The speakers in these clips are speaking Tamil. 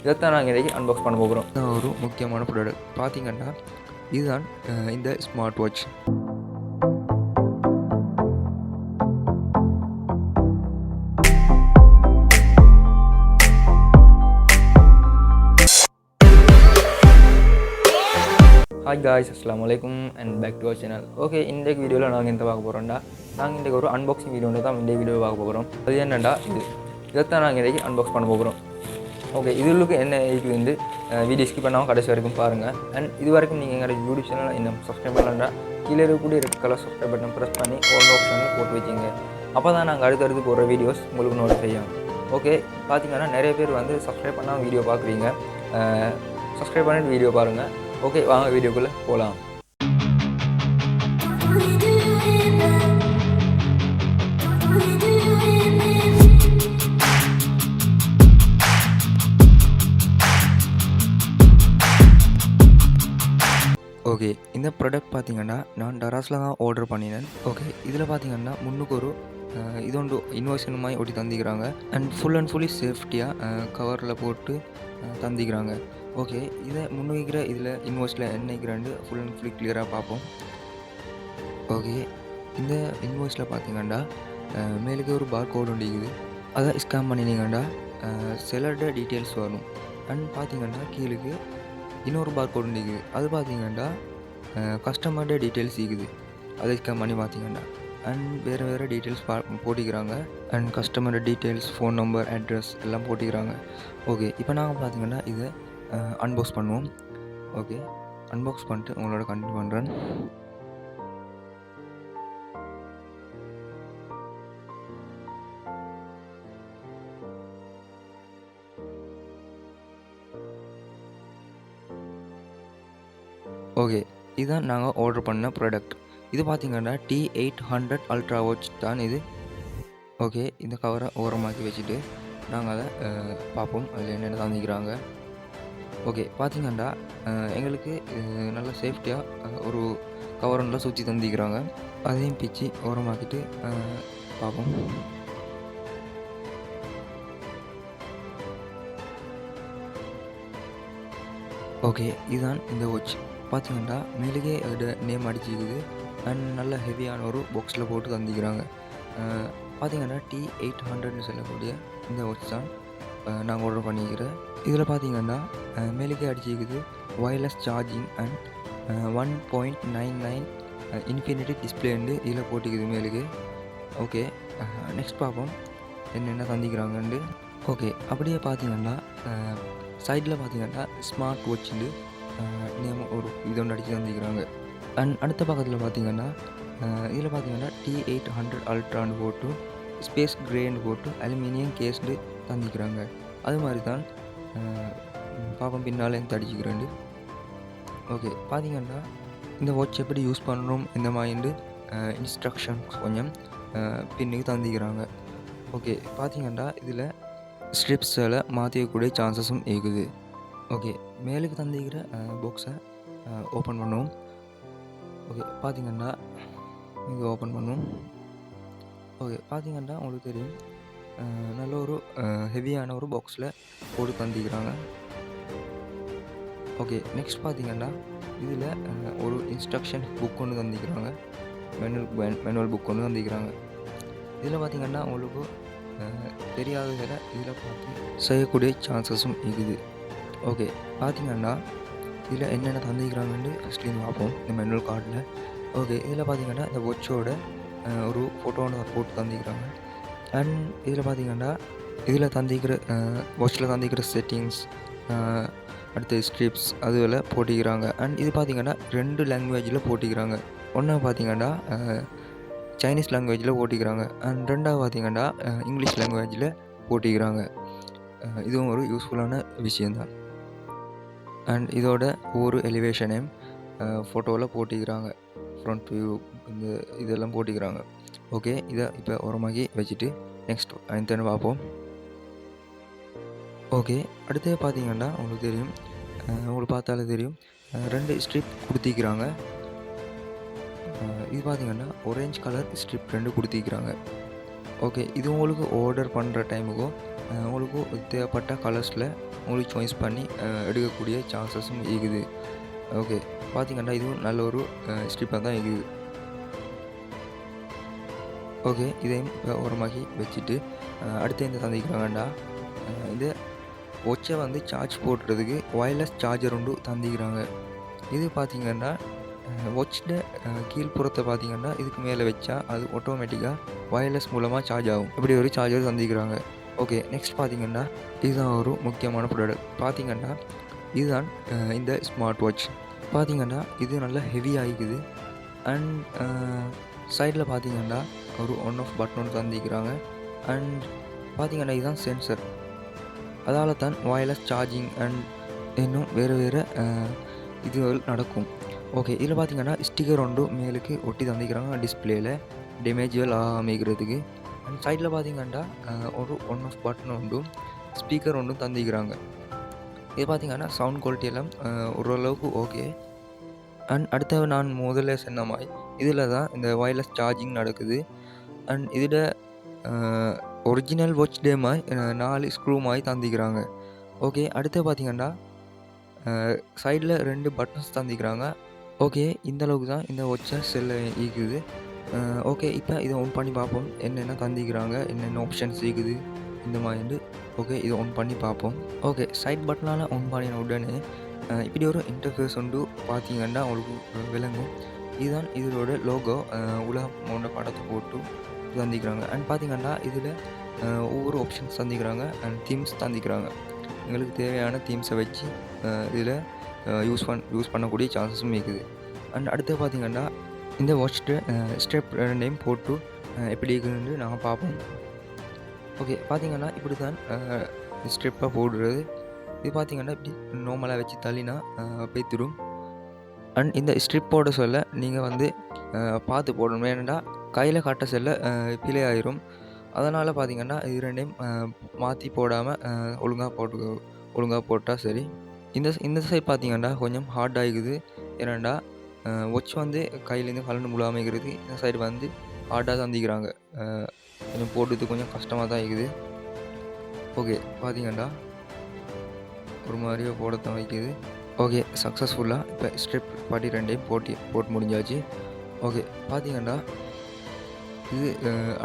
இதைத்தான் நாங்கள் இன்றைக்கி அன்பாக்ஸ் பண்ண போகிறோம். ஒரு முக்கியமான ப்ராடக்ட் பார்த்திங்கன்னா இதுதான் இந்த ஸ்மார்ட் வாட்ச். ஹாய் காய்ஸ், அஸ்ஸலாமு அலைக்கும் and back to our channel. Okay, இன்றைக்கு வீடியோவில் நாங்கள் எந்த பார்க்க போகிறோம்டா, நாங்கள் இன்றைக்கி ஒரு அன்பாக்சிங் வீடியோ தான் இந்த வீடியோ பார்க்க போகிறோம். அது என்னென்னா இதைத்தான் நாங்கள் இன்றைக்கி அன்பாக்ஸ் பண்ண போகிறோம். ஓகே, இதுக்கு என்ன இருக்குது வீடியோ ஸ்கிப் பண்ணாமல் கடைசி வரைக்கும் பாருங்கள். அண்ட் இது வரைக்கும் நீங்கள் எங்களோட யூடியூப் சேனலை இன்னும் சப்ஸ்கிரைப் பண்ணலன்னா கீழே இருக்கக்கூடிய red colour subscribe button press பண்ணி ஆல் ஆப்ஷனில் போட்டு வச்சிங்க. அப்போ தான் நாங்கள் அடுத்தடுத்து போடுற வீடியோஸ் உங்களுக்கு நோட்டிஃபை ஆகும். ஓகே, பார்த்திங்கன்னா நிறைய பேர் சப்ஸ்கிரைப் பண்ணால் வீடியோ பார்க்குறீங்க. சப்ஸ்கிரைப் பண்ணிட்டு வீடியோ பாருங்கள். ஓகே, வாங்க வீடியோக்குள்ளே போகலாம். ஓகே, இந்த ப்ராடக்ட் பார்த்திங்கன்னா நான் டராஸில் தான் ஆர்டர் பண்ணினேன். ஓகே, இதில் பார்த்திங்கன்னா முன்னுக்கு ஒரு இதொன்று இன்வாய்ஸ் மாதிரி ஒட்டி தந்திக்கிறாங்க. அண்ட் ஃபுல்லி சேஃப்டியாக கவரில் போட்டு தந்திக்கிறாங்க. ஓகே, இதை முன்வைக்கிற இதில் இன்வாய்ஸில் என்னைக்கிறாண்டு ஃபுல்லி கிளியராக பார்ப்போம். ஓகே, இந்த இன்வாய்ஸில் பார்த்திங்கன்னா மேலுக்கு ஒரு பார் கோடு ஒன்று இருக்குது. அதை ஸ்கேன் பண்ணினீங்கன்னா செலரோட டீட்டெயில்ஸ் வரும். அண்ட் பார்த்திங்கன்னா கீழே இன்னொரு பார் கோடு ஒன்று இருக்குது. அது பார்த்திங்கன்னா கஸ்டமரோட டீட்டெயில்ஸ் இருக்குது. அதை ஸ்கேன் பண்ணி பார்த்திங்கன்னா அண்ட் வேறு டீட்டெயில்ஸ் போட்டிக்கிறாங்க. அண்ட் கஸ்டமரோட டீட்டெயில்ஸ், ஃபோன் நம்பர், அட்ரஸ் எல்லாம் போட்டிக்கிறாங்க. ஓகே, இப்போ நாங்கள் பார்த்திங்கன்னா இதை அன்பாக்ஸ் பண்ணுவோம். ஓகே, அன்பாக்ஸ் பண்ணிட்டு உங்களோட கண்டினியூ பண்ணுறேன். ஓகே, இதுதான் நாங்கள் ஆர்டர் பண்ண ப்ராடக்ட். இது பார்த்திங்கன்னா T800 ultrawatch தான் இது. ஓகே, இந்த கவரை ஓரமாக்கி வச்சுட்டு நாங்கள் அதை பார்ப்போம் அதில் என்னென்ன தந்திக்கிறாங்க. ஓகே, பார்த்திங்கன்னா எங்களுக்கு நல்ல சேஃப்டியாக ஒரு கவரில் சுற்றி தந்திக்கிறாங்க. அதையும் பிச்சு ஓரமாக்கிட்டு பார்ப்போம். ஓகே, இதுதான் இந்த வாட்ச். பார்த்திங்கன்னா மேலேயே அதோட நேம் அடிச்சிக்குது. அண்ட் நல்ல ஹெவியான ஒரு பாக்ஸில் போட்டு தந்திக்கிறாங்க. பார்த்திங்கன்னா T800ன்னு சொல்லக்கூடிய இந்த வாட்ச் தான் நாங்கள் ஆர்டர் பண்ணிக்கிறேன். இதில் பார்த்திங்கன்னா மேலேயே அடிச்சிக்குது வயர்லெஸ் சார்ஜிங் அண்ட் 1.99 இன்ஃபினிட்டி டிஸ்பிளேண்டு இதில் போட்டிக்குது மேலுக்கு. ஓகே, நெக்ஸ்ட் பார்ப்போம் என்னென்ன தந்திக்கிறாங்கன்னு. ஓகே, அப்படியே பார்த்திங்கன்னா சைடில் பார்த்திங்கன்னா ஸ்மார்ட் வாட்சில் நேம் ஒரு இதொன்று அடித்து தந்திக்கிறாங்க. அண்ட் அடுத்த பக்கத்தில் பார்த்திங்கன்னா இதில் பார்த்திங்கன்னா T800 அல்ட்ரான்னு போட்டு ஸ்பேஸ் கிரேன்னு போட்டு அலுமினியம் கேஸ்டு தந்திக்கிறாங்க. அது மாதிரி தான் பாப்பம் பின்னால் தடிச்சிக்கிறேன். ஓகே, பார்த்திங்கன்னா இந்த வாட்ச் எப்படி யூஸ் பண்ணுறோம் இந்த மாதிரி இன்ஸ்ட்ரக்ஷன்ஸ் கொஞ்சம் பின்னுக்கு தந்திக்கிறாங்க. ஓகே, பார்த்திங்கன்னா இதில் ஸ்ட்ரிப்ஸில் மாற்றிக்கக்கூடிய சான்சஸும் இருக்குது. ஓகே, மேலுக்கு தந்திக்கிற பாக்ஸை ஓப்பன் பண்ணுவோம். ஓகே, பார்த்திங்கன்னா இது ஓப்பன் பண்ணுவோம். ஓகே, பார்த்திங்கன்னா உங்களுக்கு தெரியும் நல்ல ஒரு ஹெவியான ஒரு பாக்ஸில் போட்டு தந்திக்கிறாங்க. ஓகே, நெக்ஸ்ட் பார்த்திங்கன்னா இதில் ஒரு இன்ஸ்ட்ரக்ஷன் புக் ஒன்று தந்திக்கிறாங்க. மேனுவல் புக் ஒன்று தந்திக்கிறாங்க. இதில் பார்த்திங்கன்னா உங்களுக்கு தெரியாததில் இதில் பார்த்து செய்யக்கூடிய சான்சஸும் இருக்குது. ஓகே, பார்த்திங்கன்னா இதில் என்னென்ன தந்திக்கிறாங்கன்னு ஃபஸ்ட்லி பார்ப்போம் இந்த மேனுவல் கார்டில். ஓகே, இதில் பார்த்திங்கன்னா இந்த வாட்சோட ஒரு ஃபோட்டோ ஒன்று போட்டு தந்திக்கிறாங்க. அண்ட் இதில் பார்த்திங்கன்னா இதில் தந்திக்கிற வாட்சில் தந்திக்கிற செட்டிங்ஸ், அடுத்து ஸ்ட்ரிப்ஸ் அதுவில் போட்டிக்கிறாங்க. அண்ட் இது பார்த்திங்கன்னா 2 லாங்குவேஜில் போட்டிக்கிறாங்க. ஒன்று பார்த்திங்கன்னா சைனீஸ் லாங்குவேஜில் போட்டிக்கிறாங்க. அண்ட் ரெண்டாவது பார்த்திங்கன்னா இங்கிலீஷ் லாங்குவேஜில் போட்டிக்கிறாங்க. இதுவும் ஒரு யூஸ்ஃபுல்லான விஷயந்தான். அண்ட் இதோட ஒவ்வொரு எலிவேஷனையும் ஃபோட்டோவில் போட்டிக்கிறாங்க. ஃப்ரண்ட் வியூ இந்த இதெல்லாம் போட்டிக்கிறாங்க. ஓகே, இதை இப்போ ஓரமாக்கி வச்சுட்டு நெக்ஸ்ட் அடுத்து பார்ப்போம். ஓகே, அடுத்து பார்த்திங்கன்னா உங்களுக்கு தெரியும், உங்களுக்கு பார்த்தாலே தெரியும் 2 ஸ்ட்ரிப் கொடுத்திக்கிறாங்க. இது பார்த்திங்கன்னா ஆரஞ்சு கலர் ஸ்ட்ரிப் 2 கொடுத்திக்கிறாங்க. ஓகே, இது உங்களுக்கு ஆர்டர் பண்ணுற டைமுக்கும் உங்களுக்கு தேவைப்பட்ட கலர்ஸில் உங்களுக்கு சாய்ஸ் பண்ணி எடுக்கக்கூடிய சான்சஸும் இருக்குது. ஓகே, பார்த்தீங்கன்னா இதுவும் நல்ல ஒரு ஸ்ட்ரிப்பாக தான் இருக்குது. ஓகே, இதையும் இப்போ ஓரமாக்கி வச்சுட்டு அடுத்து என்ன தந்திக்கிறாங்கண்டா, இந்த வாட்சை வந்து சார்ஜ் போடுறதுக்கு ஒயர்லெஸ் சார்ஜர் ஒன்று தந்திக்கிறாங்க. இது பார்த்தீங்கன்னா வாட்சில் கீழ்ப்புறத்தை பார்த்தீங்கன்னா இதுக்கு மேலே வச்சா அது ஆட்டோமேட்டிக்காக ஒயர்லெஸ் மூலமாக சார்ஜ் ஆகும். இப்படி ஒரு சார்ஜர் தந்திக்கிறாங்க. ஓகே, நெக்ஸ்ட் பார்த்தீங்கன்னா இதுதான் ஒரு முக்கியமான ப்ராடக்ட். பார்த்தீங்கன்னா இதுதான் இந்த ஸ்மார்ட் வாட்ச். பார்த்தீங்கன்னா இது நல்லா ஹெவி ஆகிக்குது. அண்ட் சைடில் பார்த்தீங்கன்னா ஒரு ஒன் ஆஃப் பட்டன் ஒன்று தந்திக்கிறாங்க. அண்ட் பார்த்தீங்கன்னா இதுதான் சென்சர். அதால் தான் ஒயர்லெஸ் சார்ஜிங் அண்ட் இன்னும் வேறு இதுகள் நடக்கும். ஓகே, இதில் பார்த்தீங்கன்னா ஸ்டிக்கர் ஒன்று மேலுக்கு ஒட்டி தந்திக்கிறாங்க டிஸ்பிளேயில் டேமேஜுகள் அமைக்கிறதுக்கு. அண்ட் சைடில் பார்த்தீங்கன்னா ஒரு ஒன் ஆஃப் பட்டன் ஒன்றும் ஸ்பீக்கர் ஒன்றும் தந்திக்கிறாங்க. இது பார்த்தீங்கன்னா சவுண்ட் குவாலிட்டி எல்லாம் ஓரளவுக்கு ஓகே. அண்ட் அடுத்த நான் முதல்ல சொன்ன மாதிரி இதில் தான் இந்த ஒயர்லெஸ் சார்ஜிங் நடக்குது. அண்ட் இதில் ஒரிஜினல் வாட்ச் டே மாதிரி 4 ஸ்க்ரூ மாதிரி தந்திக்கிறாங்க. ஓகே, அடுத்து பார்த்தீங்கன்னா சைடில் 2 பட்டன்ஸ் தந்திக்கிறாங்க. ஓகே, இந்தளவுக்கு தான் இந்த வாட்சை செல்ல இருக்குது. ஓகே, இப்போ இதை ஆன் பண்ணி பார்ப்போம் என்னென்ன தந்திக்கிறாங்க, என்னென்ன ஆப்ஷன்ஸ் இருக்குது இந்த மாதிரி. ஓகே, இதை ஆன் பண்ணி பார்ப்போம். ஓகே, சைட் பட்டனால் ஆன் பண்ணின உடனே இப்படி ஒரு இன்டர்ஃபேஸ் ஒன்று பார்த்தீங்கன்னா உங்களுக்கு விளங்கும். இதுதான் இதோட லோகோ, உலகமோட படத்தை போட்டு தந்திக்கிறாங்க. அண்ட் பார்த்தீங்கன்னா இதில் ஒவ்வொரு ஆப்ஷன்ஸ் தந்திக்கிறாங்க அண்ட் தீம்ஸ் தந்திக்கிறாங்க. எங்களுக்கு தேவையான தீம்ஸை வச்சு இதில் யூஸ் பண்ணக்கூடிய சான்சஸும் இருக்குது. அண்ட் அடுத்து பார்த்தீங்கன்னா இந்த வாட்ச்ட்டு ஸ்டெப் நேம் போட்டு எப்படி இருக்குதுன்னு நாங்கள் பார்ப்போம். ஓகே, பார்த்தீங்கன்னா இப்படி தான் ஸ்டெப்பாக போடுறது. இது பார்த்தீங்கன்னா இப்படி நார்மலாக வச்சு தள்ளினா போய்த்திடும். அண்ட் இந்த ஸ்ட்ரிப் போட சொல்ல நீங்கள் வந்து பார்த்து போடணும். ஏன்னா கையில் காட்ட செல்ல பிழை ஆயிரும். அதனால் பார்த்தீங்கன்னா இது ரெண்டையும் மாற்றி போடாமல் ஒழுங்காக போட்டால் சரி. இந்த சைட் பார்த்தீங்கன்னா கொஞ்சம் ஹார்ட் ஆகிக்குது. ஏன்னாண்டா வாட்ச் வந்து கையிலேருந்து கலந்து முழாமைக்கிறது. இந்த சைடு வந்து ஹார்டாக தந்திக்கிறாங்க. கொஞ்சம் போடுறது கொஞ்சம் கஷ்டமாக தான் இருக்குது. ஓகே, பார்த்தீங்கன்னா ஒரு மாதிரியே போடத்தான் வைக்குது. ஓகே, சக்ஸஸ்ஃபுல்லாக இப்போ ஸ்ட்ரிப் பாட்டி ரெண்டையும் போட்டு முடிஞ்சாச்சு. ஓகே, பார்த்தீங்கன்னா இது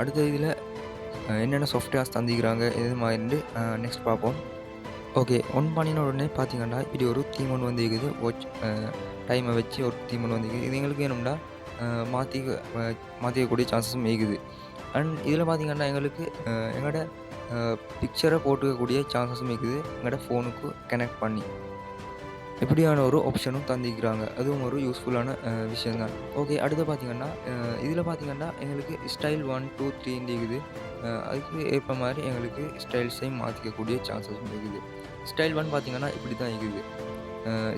அடுத்த இதில் என்னென்ன சாஃப்ட்வேர்ஸ் தந்திக்கிறாங்க இது மாதிரி நெக்ஸ்ட் பார்ப்போம். ஓகே, ஒன் பண்ணின உடனே பார்த்தீங்கன்னா இப்படி ஒரு தீம் ஒன்று வந்து இருக்குது. வாட்ச் டைமை வச்சு ஒரு தீம் ஒன்று வந்து இது எங்களுக்கு வேணும்னா மாற்றிக்கக்கூடிய சான்சஸும் இருக்குது. அண்ட் இதில் பார்த்தீங்கன்னா எங்களுக்கு எங்களோட பிக்சரை போட்டுக்கக்கூடிய சான்சஸும் இருக்குது எங்களோட ஃபோனுக்கு கனெக்ட் பண்ணி. இப்படியான ஒரு ஆப்ஷனும் தந்திக்கிறாங்க. அதுவும் ஒரு யூஸ்ஃபுல்லான விஷயம்தான். ஓகே, அடுத்து பார்த்தீங்கன்னா இதில் பார்த்தீங்கன்னா எங்களுக்கு ஸ்டைல் 1, 2, 3 இருக்குது. அதுக்கு ஏற்ப மாதிரி எங்களுக்கு ஸ்டைல்ஸையும் மாற்றிக்கக்கூடிய சான்சஸும் இருக்குது. ஸ்டைல் 1 பார்த்தீங்கன்னா இப்படி தான் இருக்குது.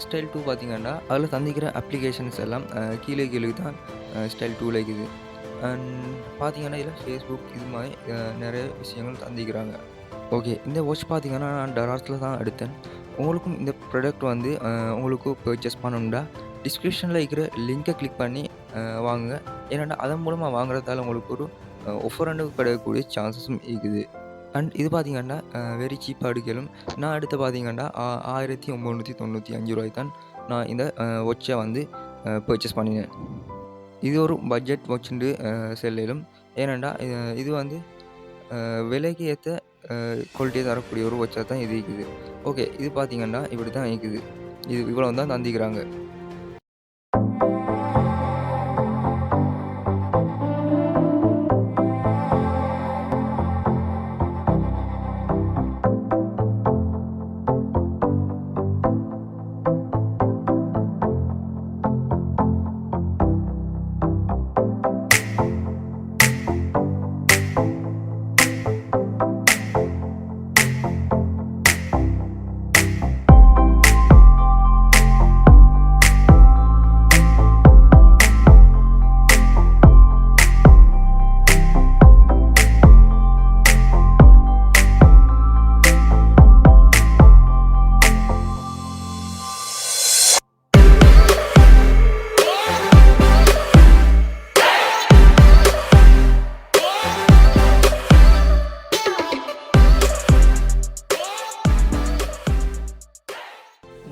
ஸ்டைல் 2 பார்த்தீங்கன்னா அதில் தந்திக்கிற அப்ளிகேஷன்ஸ் எல்லாம் கீழே தான் ஸ்டைல் 2ல் இருக்குது. அண்ட் பார்த்தீங்கன்னா இதில் ஃபேஸ்புக் இது மாதிரி நிறைய விஷயங்கள் தந்திக்கிறாங்க. ஓகே, இந்த வாட்ச் பார்த்தீங்கன்னா நான் டராஸில் தான் எடுத்தேன். உங்களுக்கும் இந்த ப்ராடக்ட் வந்து உங்களுக்கு பர்ச்சேஸ் பண்ணணும்னா டிஸ்கிரிப்ஷனில் இருக்கிற லிங்கை கிளிக் பண்ணி வாங்குங்க. ஏன்னா அதன் மூலமாக வாங்குறதால உங்களுக்கு ஒரு ஆஃபர் கிடைக்கக்கூடிய சான்சஸும் இருக்குது. அண்ட் இது பார்த்தீங்கன்னா வெரி சீப்பாக எடுக்கலும். நான் எடுத்து பார்த்தீங்கன்னா 1995 ரூபாய்க்கு தான் நான் இந்த வாட்சை வந்து பர்ச்சேஸ் பண்ணினேன். இது ஒரு பட்ஜெட் வாட்சுண்டு செல்லிலும். ஏன்னாண்டா இது வந்து விலைக்கு ஏற்ற குவாலிட்டியை தரக்கூடிய ஒரு வாட்சாக தான் இது இருக்குது. ஓகே, இது பார்த்தீங்கன்னா இப்படி தான் இருக்குது. இது இவ்வளோ தான் தந்திக்கிறாங்க.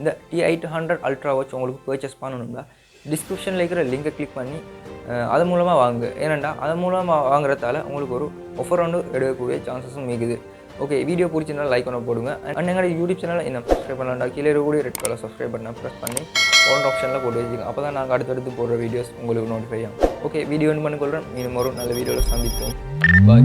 இந்த T800 ultrawatch உங்களுக்கு பர்ச்சேஸ் பண்ணணும்னா டிஸ்கிரிப்ஷனில் இருக்கிற லிங்கை கிளிக் பண்ணி அது மூலமாக வாங்க. ஏனெண்டா அது மூலமாக வாங்குறதால உங்களுக்கு ஒரு ஆஃபர் ஒன்று எடுக்கக்கூடிய சான்சஸும் இருக்குது. ஓகே, வீடியோ பிடிச்சிருந்தா லைக் ஒன்று போடுங்க. அண்ட் எங்களோட யூடியூப் சேனலை இன்னும் சப்ஸ்கிரைப் பண்ணலாம்டா கீழே இருக்கக்கூடிய ரெட் கலர் சப்ஸ்கிரைப் பண்ண ப்ரெஸ் பண்ணி ஆல் ஆப்ஷனில் போட்டு வச்சுக்கோங்க. அப்போ தான் நாங்கள் அடுத்தடுத்து போடுற வீடியோஸ் உங்களுக்கு நோட்டிஃபை ஆகும். ஓகே, வீடியோ ஒன்று பண்ணிக்கொள்கிறேன். இன்னும் ஒரு நல்ல வீடியோவில் சந்திப்போம். பாய்.